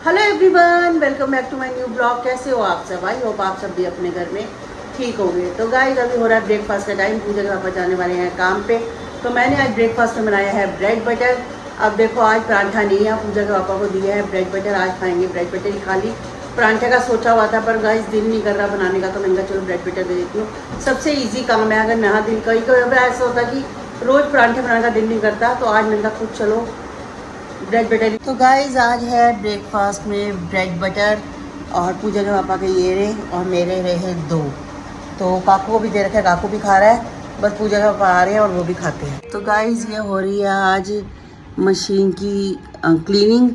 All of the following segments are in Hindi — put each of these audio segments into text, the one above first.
Hello everyone, welcome back to my new blog. कैसे हो आप सब? आई होप आप सब भी अपने घर में ठीक होंगे। तो गाइस, अभी हो रहा है ब्रेकफास्ट का टाइम। पूजा के पापा जाने वाले हैं काम पे, तो मैंने आज ब्रेकफास्ट में बनाया है ब्रेड बटर। अब देखो, आज पराठा नहीं है, पूजा के पापा को दिया है ब्रेड बटर। आज खाएंगे ब्रेड बटर ही। खाली पराठे का सोचा हुआ था, पर गाइस दिल नहीं कर रहा बनाने का, तो मैंने कहा चलो ब्रेड बटर दे देती हूँ। सबसे ईजी काम है। अगर नहा दिन कहीं कभी ऐसा होता कि रोज़ पराठे बनाने का दिल नहीं करता, तो आज मैंने कहा कुछ चलो ब्रेड बटर। तो गाइस, आज है ब्रेकफास्ट में ब्रेड बटर, और पूजा के पापा के ये रहे और मेरे रहे दो। तो काकू को भी दे रखा है, काकू भी खा रहा है। बस पूजा के पापा आ रहे हैं और वो भी खाते हैं। तो गाइस, ये हो रही है आज मशीन की क्लीनिंग।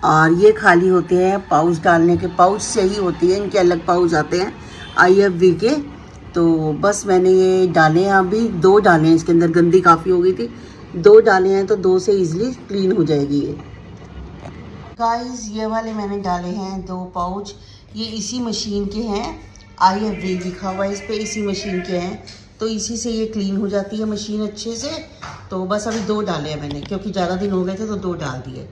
और ये खाली होते हैं पाउच डालने के, पाउच से ही होती है, इनके अलग पाउच आते हैं IFV के। तो बस मैंने ये डाले हैं, अभी 2 डाले हैं इसके अंदर। गंदी काफ़ी हो गई थी, 2 डाले हैं, तो 2 से इजीली क्लीन हो जाएगी ये। गाइस, ये वाले मैंने डाले हैं 2 पाउच। ये इसी मशीन के हैं, IFV लिखा हुआ है इस पे, इसी मशीन के हैं। तो इसी से ये क्लीन हो जाती है मशीन अच्छे से। तो बस अभी 2 डाले हैं मैंने, क्योंकि ज़्यादा दिन हो गए थे तो 2 डाल दिए।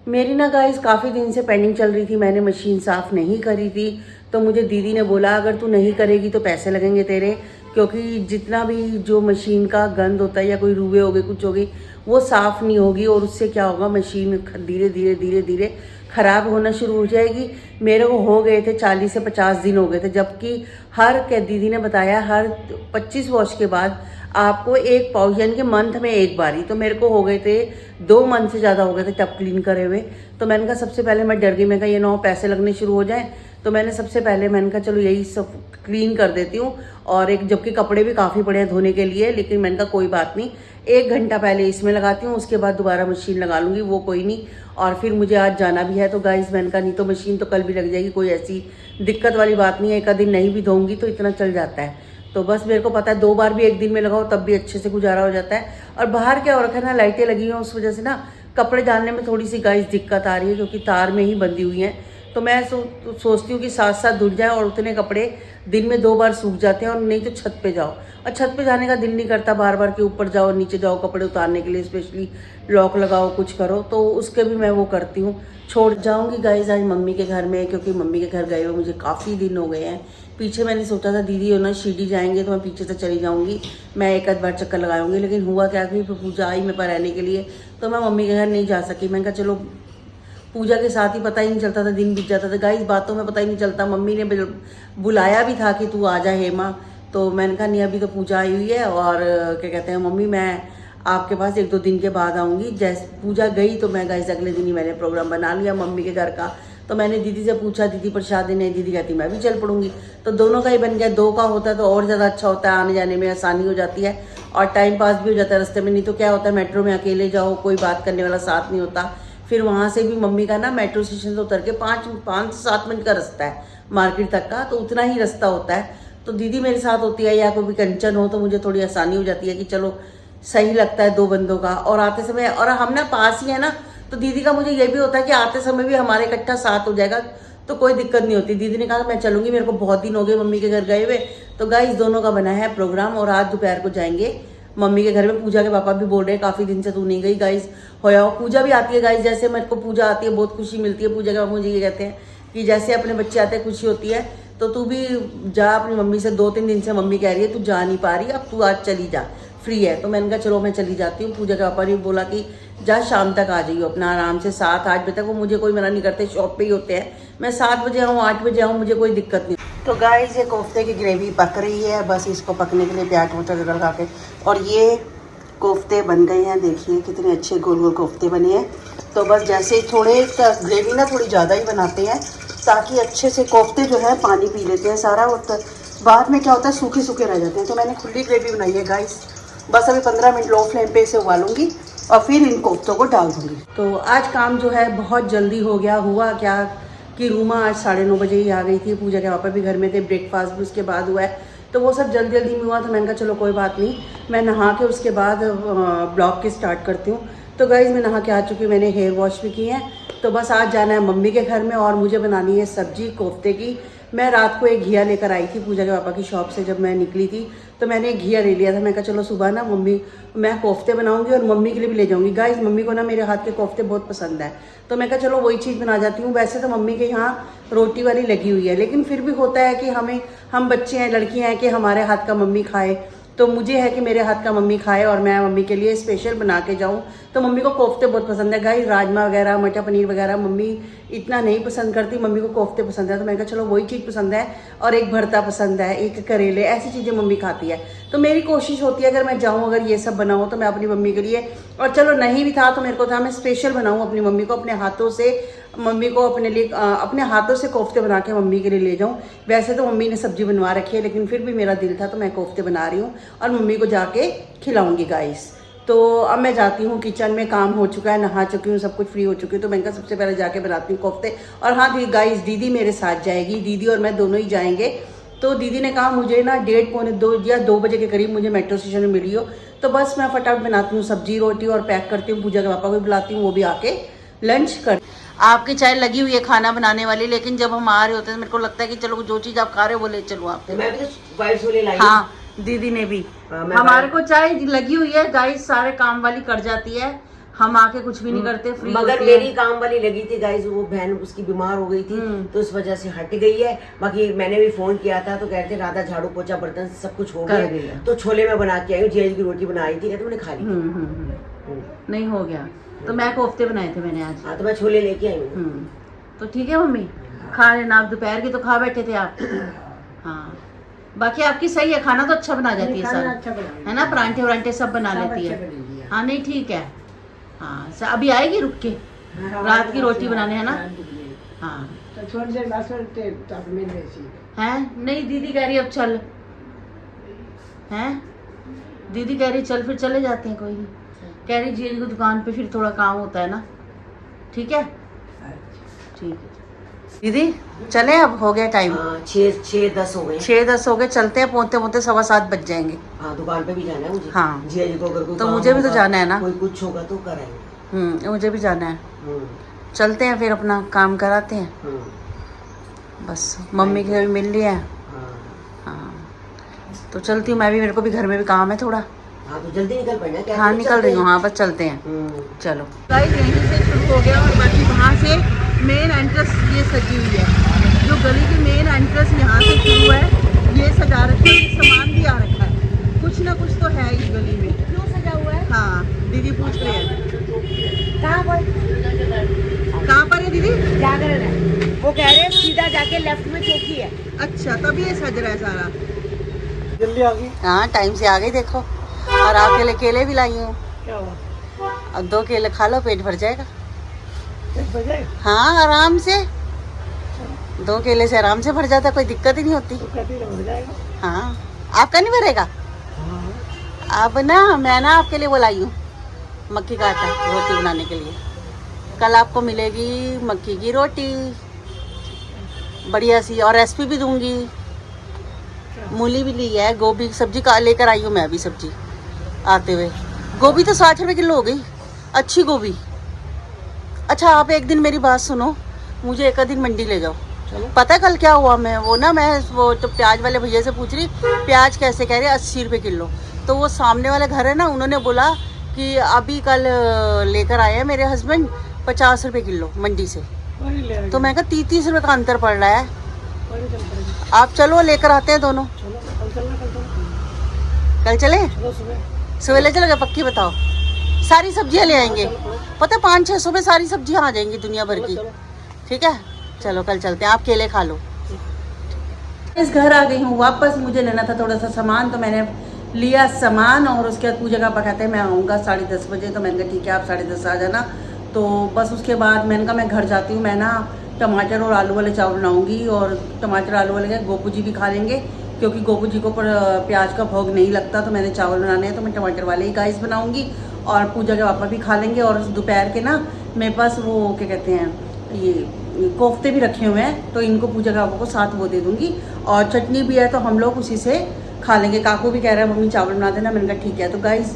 मेरी ना गाइस काफ़ी दिन से पेंडिंग चल रही थी, मैंने मशीन साफ़ नहीं करी थी। तो मुझे दीदी ने बोला अगर तू नहीं करेगी तो पैसे लगेंगे तेरे, क्योंकि जितना भी जो मशीन का गंद होता है या कोई रूए हो गए, कुछ हो गई, वो साफ़ नहीं होगी, और उससे क्या होगा, मशीन धीरे धीरे धीरे धीरे ख़राब होना शुरू हो जाएगी। मेरे को हो गए थे 40 से 50 दिन हो गए थे, जबकि दीदी ने बताया हर 25 वॉश के बाद आपको 1 पाउच, यानी कि मंथ में 1 बार ही। तो मेरे को हो गए थे 2 मंथ से ज़्यादा हो गए थे टब क्लीन करे हुए। तो मैंने कहा सबसे पहले मैं डर गई, मैं कहा ये ना हो पैसे लगने शुरू हो जाएं। तो मैंने सबसे पहले मैंने कहा चलो यही सब क्लीन कर देती हूँ। और एक, जबकि कपड़े भी काफ़ी पड़े हैं धोने के लिए, लेकिन मैंने कहा कोई बात नहीं, 1 घंटा पहले इसमें लगाती हूँ, उसके बाद दोबारा मशीन लगा लूँगी, वो कोई नहीं। और फिर मुझे आज जाना भी है, तो गाइस मैंने कहा नहीं तो मशीन तो कल भी लग जाएगी, कोई ऐसी दिक्कत वाली बात नहीं है। 1 दिन नहीं भी धोऊंगी तो इतना चल जाता है। तो बस मेरे को पता है 2 बार भी 1 दिन में लगाओ तब भी अच्छे से गुजारा हो जाता है। और बाहर क्या हो रखा है ना, लाइटें लगी हैं, उस वजह से ना कपड़े डालने में थोड़ी सी गाइस दिक्कत आ रही है, क्योंकि तार में ही बंधी हुई हैं। तो मैं सोचती हूँ कि साथ साथ धुल जाए, और उतने कपड़े दिन में 2 बार सूख जाते हैं। और नहीं तो छत पे जाओ, और छत पे जाने का दिल नहीं करता बार बार, कि ऊपर जाओ नीचे जाओ कपड़े उतारने के लिए, स्पेशली लॉक लगाओ कुछ करो, तो उसके भी मैं वो करती हूँ। छोड़ जाऊँगी गाइस आज मम्मी के घर में, क्योंकि मम्मी के घर गए हुए मुझे काफ़ी दिन हो गए हैं। पीछे मैंने सोचा था दीदी हो ना शिरडी जाएंगे, तो मैं पीछे से चली जाऊँगी, मैं 1 आध बार चक्कर लगाऊंगी। लेकिन हुआ क्या कि पूजा आई मेरे पास रहने के लिए, तो मैं मम्मी के घर नहीं जा सकी। मैंने कहा चलो, पूजा के साथ ही पता ही नहीं चलता था, दिन बीत जाता था गाइस, बातों में पता ही नहीं चलता। मम्मी ने बुलाया भी था कि तू आ जा हेमा, तो मैंने कहा नहीं, अभी तो पूजा आई हुई है, और क्या कहते हैं मम्मी, मैं आपके पास 1-2 दिन के बाद आऊँगी। जैसे पूजा गई तो मैं गाइस अगले दिन ही मैंने प्रोग्राम बना लिया मम्मी के घर का। तो मैंने दीदी से पूछा, दीदी प्रसाद देने, दीदी कहती मैं भी चल पड़ूंगी। तो दोनों का ही बन गया, 2 का होता है तो और ज़्यादा अच्छा होता है, आने जाने में आसानी हो जाती है, और टाइम पास भी हो जाता है रास्ते में। नहीं तो क्या होता है, मेट्रो में अकेले जाओ, कोई बात करने वाला साथ नहीं होता। फिर वहाँ से भी मम्मी का ना मेट्रो स्टेशन से उतर के 5 से 7 मिनट का रास्ता है मार्केट तक का, तो उतना ही रास्ता होता है। तो दीदी मेरे साथ होती है, या कोई भी कंचन हो, तो मुझे थोड़ी आसानी हो जाती है कि चलो सही लगता है 2 बंदों का। और आते समय, और हम ना पास ही है ना, तो दीदी का मुझे ये भी होता है कि आते समय भी हमारे इकट्ठा साथ हो जाएगा, तो कोई दिक्कत नहीं होती। दीदी ने कहा मैं चलूंगी, मेरे को बहुत दिन हो गए मम्मी के घर गए हुए। तो गाइस दोनों का बना है प्रोग्राम, और आज दोपहर को जाएंगे मम्मी के घर में। पूजा के पापा भी बोल रहे हैं काफ़ी दिन से तू नहीं गई गाइस, होया पूजा भी आती है गाइस। जैसे मेरे को पूजा आती है बहुत खुशी मिलती है। पूजा के पापा मुझे ये कहते हैं कि जैसे अपने बच्चे आते हैं खुशी होती है, तो तू भी जा अपनी मम्मी से। 2-3 दिन से मम्मी कह रही है तू जा नहीं पा रही, अब तू आज चली जा, फ्री है। तो मैंने कहा चलो मैं चली जाती हूँ। पूजा के पापा ने बोला कि जा शाम तक आ जाइयो अपना आराम से, 7-8 बजे तक। वो मुझे कोई मना नहीं करते, शॉप पे ही होते हैं। मैं 7 बजे आऊँ 8 बजे आऊँ, मुझे कोई दिक्कत नहीं। तो गाइस, ये कोफ्ते की ग्रेवी पक रही है, बस इसको पकने के लिए प्याज टमाटर लगा के। और ये कोफ्ते बन गए हैं, देखिए कितने अच्छे गोल गोल कोफ्ते बने हैं। तो बस जैसे थोड़े ग्रेवी ना थोड़ी ज़्यादा ही बनाते हैं, ताकि अच्छे से कोफ्ते जो है पानी पी लेते हैं सारा, और बाद में क्या होता है सूखे सूखे रह जाते हैं। तो मैंने खुली ग्रेवी बनाई है गाइस। बस अभी 15 मिनट लो फ्लेम पे इसे उबालूंगी, और फिर इन कोफ्तों को डाल दूंगी। तो आज काम जो है बहुत जल्दी हो गया। हुआ क्या कि रूमा आज 9:30 बजे ही आ गई थी, पूजा के पापा भी घर में थे, ब्रेकफास्ट भी उसके बाद हुआ है, तो वो सब जल्दी जल्दी में हुआ। तो मैंने कहा चलो कोई बात नहीं, मैं नहा के उसके बाद ब्लॉग के स्टार्ट करती हूँ। तो गाइज़ मैं नहा के आ चुकी हूँ, मैंने हेयर वॉश भी किए हैं, तो बस आज जाना है मम्मी के घर में और मुझे बनानी है सब्जी कोफ्ते की। मैं रात को एक घिया लेकर आई थी पूजा के पापा की शॉप से, जब मैं निकली थी तो मैंने एक घिया ले लिया था। मैं कहा चलो सुबह ना मम्मी मैं कोफ्ते बनाऊंगी और मम्मी के लिए भी ले जाऊंगी। गाइस मम्मी को ना मेरे हाथ के कोफ्ते बहुत पसंद है, तो मैं कहा चलो वही चीज़ बना जाती हूँ। वैसे तो मम्मी के यहाँ रोटी वाली लगी हुई है, लेकिन फिर भी होता है कि हम बच्चे हैं, लड़कियाँ हैं, कि हमारे हाथ का मम्मी खाए। तो मुझे है कि मेरे हाथ का मम्मी खाए और मैं मम्मी के लिए स्पेशल बना के जाऊँ। तो मम्मी को कोफ्ते बहुत पसंद है गाइस, राजमा वगैरह मटर पनीर वगैरह मम्मी इतना नहीं पसंद करती, मम्मी को कोफ्ते पसंद है। तो मैंने कहा चलो वही चीज़ पसंद है, और एक भरता पसंद है, एक करेले, ऐसी चीज़ें मम्मी खाती है। तो मेरी कोशिश होती है अगर मैं जाऊँ अगर ये सब बनाऊँ तो मैं अपनी मम्मी के लिए, और चलो नहीं भी था तो मेरे को था मैं स्पेशल बनाऊँ अपनी मम्मी को, अपने हाथों से मम्मी को अपने लिए अपने हाथों से कोफ्ते बना के मम्मी के लिए ले जाऊँ। वैसे तो मम्मी ने सब्जी बनवा रखी है, लेकिन फिर भी मेरा दिल था तो मैं कोफ्ते बना रही हूँ और मम्मी को जाके खिलाऊंगी गाइस। तो अब मैं जाती हूँ, किचन में काम हो चुका है, नहा चुकी हूँ, सब कुछ फ्री हो चुकी हूँ। तो मैंने कहा सबसे पहले जाके बनाती हूँ कोफ्ते। और हाँ गाइस, दीदी मेरे साथ जाएगी, दीदी और मैं दोनों ही जाएंगे। तो दीदी ने कहा मुझे ना 1:30 पौने 2 या 2 बजे के करीब मुझे मेट्रो स्टेशन में मिली हो, तो बस मैं फटाफट बनाती हूँ सब्जी रोटी और पैक करती हूँ। पूजा के पापा को भी बुलाती हूँ, वो भी आके लंच कर। आपकी चाय लगी हुई है खाना बनाने वाली, लेकिन जब हम आ रहे होते हैं मेरे को लगता है कि चलो जो चीज़ आप खा रहे हो वो ले चलो आप। मैं भी तो वाइट छोले लाई। हाँ दीदी ने भी। हमारे को चाय लगी हुई है गाइस, सारे काम वाली कर जाती है, हम आके कुछ भी नहीं करते, फ्री मगर मेरी काम वाली लगी थी गाइस, वो बहन उसकी बीमार हो गई थी तो उस वजह से हट गई है। बाकी मैंने भी फोन किया था तो कहते राधा झाड़ू पोछा बर्तन सब कुछ हो गया, तो छोले में बना के आई हूँ, जेज की रोटी बनाई थी कहते मैंने खा ली। नहीं हो गया तो मैं कोफ्ते बनाए थे मैंने आज। हाँ तो मैं छोले लेके आई हूँ। तो ठीक है मम्मी, खा लेना आप, दोपहर के तो खा बैठे थे आप। हाँ बाकी आपकी सही है, खाना तो अच्छा बना जाती है सर, है ना, परांठे वरांठे सब बना लेती है। हाँ नहीं ठीक है। हाँ अभी आएगी रुक के, रात की रोटी बनाने, है ना। हाँ तो थोड़ी देर बाद हैं, नहीं दीदी कह रही अब चल, हैं दीदी कह रही चल, फिर चले जाते हैं, कोई नहीं, कह रही जी को दुकान पे फिर थोड़ा काम होता है ना। ठीक है ठीक है दीदी, चले अब हो गया टाइम। 6:10 हो गए, 6:10 हो गए, चलते हैं, पहुंचते पहुंचते 7:15 बज जाएंगे। हाँ दुकान पे भी जाना है मुझे। हाँ जी को अगर कोई तो मुझे भी तो जाना है ना, कोई कुछ होगा तो कराएंगे। मुझे भी जाना है। चलते हैं फिर अपना काम कराते हैं। बस मम्मी के भी मिल लिया है। हाँ तो चलती हूँ मैं भी, मेरे को भी घर में भी काम है थोड़ा। हाँ तो जल्दी निकल पड़ना क्या? हाँ निकल रही हूँ। हाँ बस चलते हैं। चलो गाइस यहीं से शुरू हो गया और बाकी वहाँ से मेन एंट्रेंस ये सजी हुई है, जो गली की मेन एंट्रेंस यहाँ से शुरू है, ये सजा रखा है, सामान भी आ रखा है, कुछ ना कुछ तो है इस गली में। क्यों सजा हुआ है? हाँ दीदी पूछ रहे हैं कहाँ पर है दीदी? जागरण है, वो कह रहे हैं सीधा जाके लेफ्ट में चौकी है। अच्छा तभी ये सज रहा है सारा। जल्दी आ गई। हाँ टाइम से आ गई देखो, और आपके लिए केले भी लाई हूँ। क्या हुआ? अब 2 केले खा लो, पेट भर जाएगा। हाँ आराम से, 2 केले से आराम से भर जाता, कोई दिक्कत ही नहीं होती। हाँ आपका नहीं भरेगा? अब ना मैं ना आपके लिए वो लाई हूँ मक्की का आटा रोटी बनाने के लिए। कल आपको मिलेगी मक्की की रोटी बढ़िया सी, और रेसिपी भी दूंगी। मूली भी ली है, गोभी की सब्जी का लेकर आई हूँ मैं भी सब्जी आते हुए। गोभी तो 60 रुपये किलो हो गई, अच्छी गोभी। अच्छा आप एक दिन मेरी बात सुनो, मुझे एक दिन मंडी ले जाओ। पता है कल क्या हुआ, मैं वो तो प्याज वाले भैया से पूछ रही प्याज कैसे, कह रहे 80 रुपये किलो। तो वो सामने वाला घर है ना, उन्होंने बोला कि अभी कल लेकर आए हैं मेरे हस्बैंड 50 रुपये किलो मंडी से। तो मैं कहा 30 रुपये का अंतर पड़ रहा है, आप चलो लेकर आते हैं दोनों। कल चले? सुबह ले चलोगे? पक्की बताओ। सारी सब्जियां ले आएंगे, पता है 500-600 में सारी सब्जियां आ जाएंगी दुनिया भर की। ठीक है चलो कल चलते हैं, आप केले खा लो। इस घर आ गई हूँ वापस, मुझे लेना था थोड़ा सा सामान, तो मैंने लिया सामान। और उसके बाद पूजा का पापा कहते हैं मैं आऊँगा 10:30 बजे, तो मैंने कहा ठीक है आप 10:30 आ जाना। तो बस उसके बाद मैंने कहा मैं घर जाती हूँ, मैं ना टमाटर और आलू वाले चावल बनाऊँगी, और टमाटर आलू वाले गोपू जी भी खा लेंगे, क्योंकि गोपू जी को प्याज का भोग नहीं लगता। तो मैंने चावल बनाने हैं तो मैं टमाटर वाले ही गाइस बनाऊँगी, और पूजा के पापा भी खा लेंगे। और दोपहर के ना मेरे पास वो क्या कहते हैं ये कोफ्ते भी रखे हुए हैं, तो इनको पूजा के पापा को साथ वो दे दूँगी, और चटनी भी है तो हम लोग उसी से खा लेंगे। काकू भी कह रहा है मम्मी चावल बना देना, मैंने कहा ठीक है। तो गाइस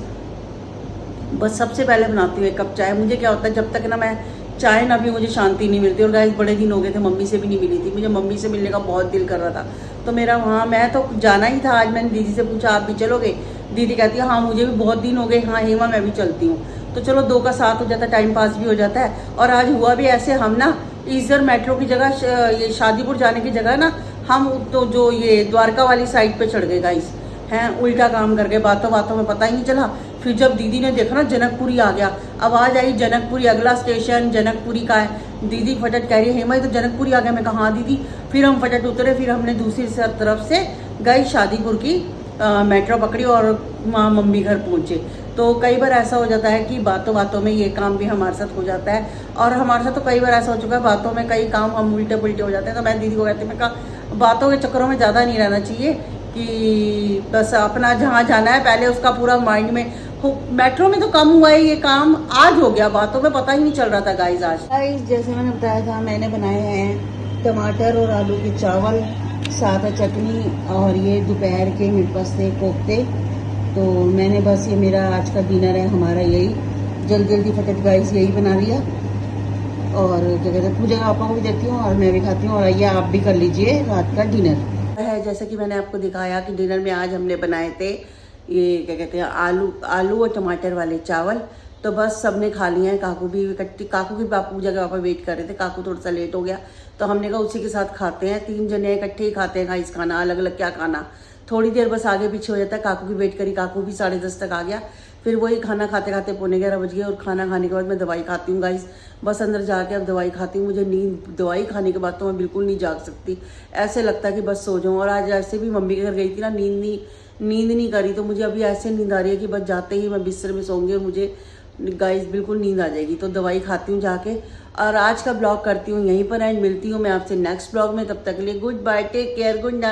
बस सबसे पहले बनाती हूँ 1 कप चाय। मुझे क्या होता है जब तक ना मैं चाय ना भी मुझे शांति नहीं मिलती। और गाइस बड़े दिन हो गए थे मम्मी से भी नहीं मिली थी, मुझे मम्मी से मिलने का बहुत दिल कर रहा था। तो मेरा वहाँ मैं तो जाना ही था। आज मैंने दीदी से पूछा आप भी चलोगे? दीदी कहती है हाँ मुझे भी बहुत दिन हो गए, हाँ हेमा मैं भी चलती हूँ। तो चलो दो का साथ हो जाता है, टाइम पास भी हो जाता है। और आज हुआ भी ऐसे, हम ना इधर मेट्रो की जगह ये शादीपुर जाने की जगह ना हम तो जो ये द्वारका वाली साइड पे चढ़ गए गाइस हैं, उल्टा काम कर गए। बातों बातों में पता ही नहीं चला। फिर जब दीदी ने देखा ना जनकपुरी आ गया, आवाज़ आई जनकपुरी अगला स्टेशन जनकपुरी का है। दीदी फटट कह रही है हेमा ये तो जनकपुरी आ गया। मैं कहा हाँ दीदी। फिर हम फटट उतरे, फिर हमने दूसरी तरफ से गई शादीपुर की मेट्रो पकड़ी और वहाँ मम्मी घर पहुँचे। तो कई बार ऐसा हो जाता है कि बातों बातों में ये काम भी हमारे साथ हो जाता है। और हमारे साथ तो कई बार ऐसा हो चुका है, बातों में कई काम हम उल्टे पुल्टे हो जाते हैं। तो मैं दीदी को कहती हूँ, मैं कहा बातों के चक्करों में ज़्यादा नहीं रहना चाहिए, कि बस अपना जहाँ जाना है पहले उसका पूरा माइंड में हो। मेट्रो में तो कम हुआ है ये काम, आज हो गया, बातों में पता ही नहीं चल रहा था गाइस। आज गाइस जैसे मैंने बताया था, मैंने बनाए हैं टमाटर और आलू के चावल, साथ है चटनी, और ये दोपहर के मेरे पास थे कोफ्ते। तो मैंने बस ये मेरा आज का डिनर है हमारा, यही जल्दी जल्दी फटक गाइस यही बना लिया। और क्या कहते हैं पूजा पापा को भी देती हूँ और मैं भी खाती हूँ। और आइए आप भी कर लीजिए रात का डिनर है। जैसा कि मैंने आपको दिखाया कि डिनर में आज हमने बनाए थे ये क्या कहते हैं आलू और टमाटर वाले चावल। तो बस सबने खा लिए हैं। काकू भी इकट्ठी, काकू की पूजा के पापा वेट कर रहे थे। काकू थोड़ा सा लेट हो गया तो हमने कहा उसी के साथ खाते हैं। 3 जने इकट्ठे ही खाते हैं गाइस खाना, अलग अलग क्या खाना। थोड़ी देर बस आगे पीछे हो जाता है। काकू की वेट करी, काकू भी 10:30 तक आ गया। फिर वही खाना खाते खाते 11:45 बज गए। और खाना खाने के बाद मैं दवाई खाती हूँ गाइस, बस अंदर जाके अब दवाई खाती हूँ। मुझे नींद, दवाई खाने के बाद तो मैं बिल्कुल नहीं जाग सकती, ऐसे लगता है कि बस सो जाऊँ। और आज ऐसे भी मम्मी के घर गई थी ना, नींद नहीं करी। तो मुझे अभी ऐसे नींद आ रही है कि बस जाते ही मैं बिस्तर में सोऊंगी और मुझे गाइस बिल्कुल नींद आ जाएगी। तो दवाई खाती हूँ जाके। और आज का ब्लॉग करती हूँ यहीं पर एंड। मिलती हूँ मैं आपसे नेक्स्ट ब्लॉग में। तब तक के लिए goodbye, take care, good night.